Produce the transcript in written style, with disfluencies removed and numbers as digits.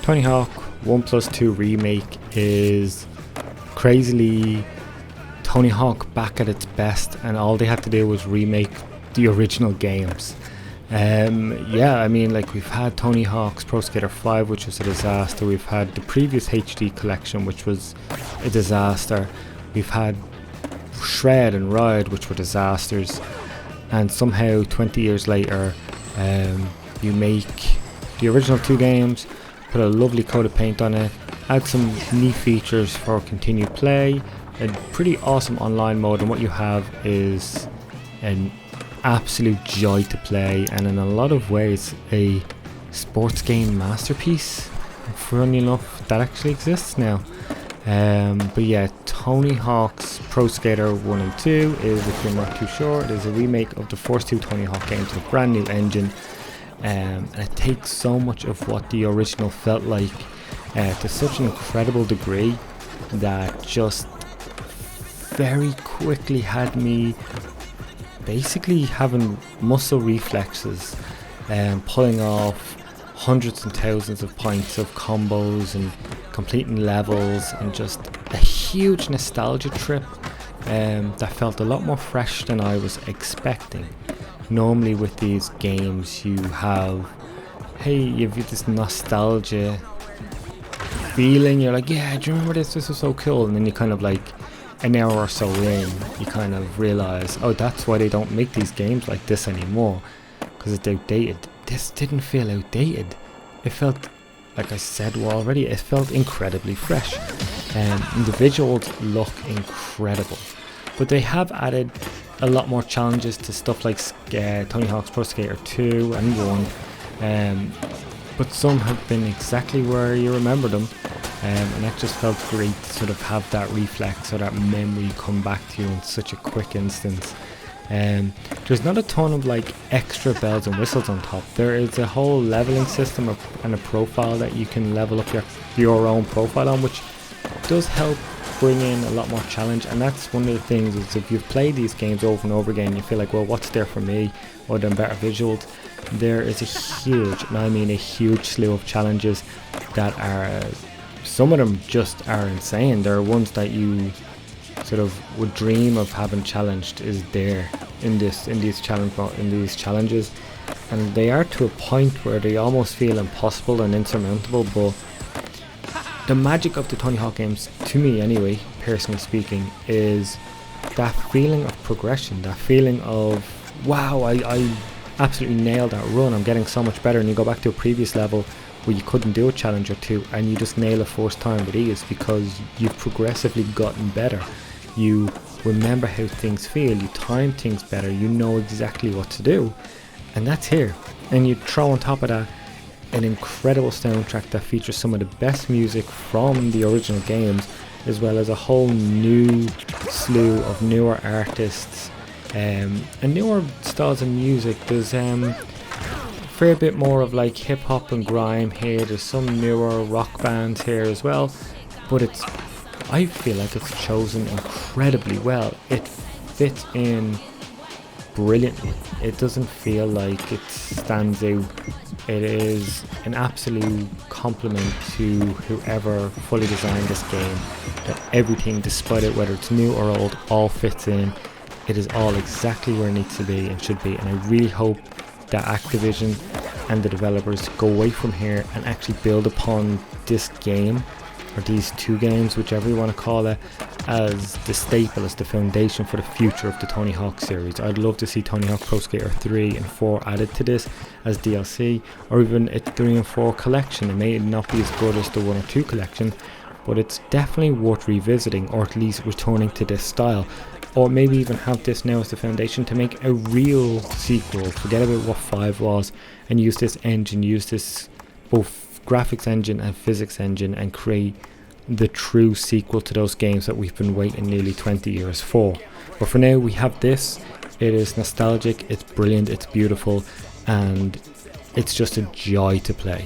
Tony Hawk 1 Plus 2 Remake is crazily Tony Hawk back at its best, and all they had to do was remake the original games. Yeah, I mean, like, we've had Tony Hawk's Pro Skater 5, which was a disaster. We've had the previous HD collection, which was a disaster. We've had Shred and Ride, which were disasters. And somehow 20 years later, you make the original 2 games, put a lovely coat of paint on it, add some neat features for continued play, a pretty awesome online mode, and what you have is an absolute joy to play, and in a lot of ways a sports game masterpiece. Funny enough, that actually exists now. But yeah, Tony Hawk's Pro Skater 1 and 2 is, if you're not too sure, it is a remake of the first 2 Tony Hawk games with a brand new engine, and it takes so much of what the original felt like to such an incredible degree that just very quickly had me basically having muscle reflexes and pulling off hundreds and thousands of points of combos and completing levels, and just a huge nostalgia trip that felt a lot more fresh than I was expecting. Normally with these games you have, hey, you have this nostalgia feeling, you're like, yeah, do you remember this was so cool, and then you kind of like an hour or so in, you kind of realize, oh, that's why they don't make these games like this anymore, because it's outdated. This didn't feel outdated. It felt, like I said already, it felt incredibly fresh. And the visuals look incredible, but they have added a lot more challenges to stuff like Tony Hawk's Pro Skater 2 and 1, but some have been exactly where you remember them. And that just felt great to sort of have that reflex or that memory come back to you in such a quick instance. There's not a ton of like extra bells and whistles on top. There is a whole leveling system and a profile that you can level up your own profile on, which does help bring in a lot more challenge. And that's one of the things, is if you've played these games over and over again, you feel like, well, what's there for me other than better visuals? There is a huge, and I mean a huge, slew of challenges that are, some of them just are insane. There are ones that you sort of would dream of having challenged is there in these challenges, and they are to a point where they almost feel impossible and insurmountable. But the magic of the Tony Hawk games, to me anyway, personally speaking, is that feeling of progression, that feeling of, wow, I absolutely nailed that run, I'm getting so much better. And you go back to a previous level where you couldn't do a challenge or two, and you just nail it first time with ease because you've progressively gotten better. You remember how things feel, you time things better, you know exactly what to do, and that's here. And you throw on top of that an incredible soundtrack that features some of the best music from the original games, as well as a whole new slew of newer artists and newer styles of music. There's fair bit more of like hip hop and grime here. There's some newer rock bands here as well, but I feel like it's chosen incredibly well. It fits in brilliantly. It doesn't feel like it stands out. It is an absolute compliment to whoever fully designed this game, that everything, despite it, whether it's new or old, all fits in. It is all exactly where it needs to be and should be, and I really hope that Activision and the developers go away from here and actually build upon this game, or these 2 games, whichever you want to call it, as the staple, as the foundation for the future of the Tony Hawk series. I'd love to see Tony Hawk Pro Skater 3 and 4 added to this as DLC, or even a 3 and 4 collection. It may not be as good as the 1 or 2 collection, but it's definitely worth revisiting, or at least returning to this style. Or maybe even have this now as the foundation to make a real sequel. Forget about what 5 was, and use this engine, use this both graphics engine and physics engine, and create the true sequel to those games that we've been waiting nearly 20 years for. But for now we have this. It is nostalgic, it's brilliant, it's beautiful, and it's just a joy to play.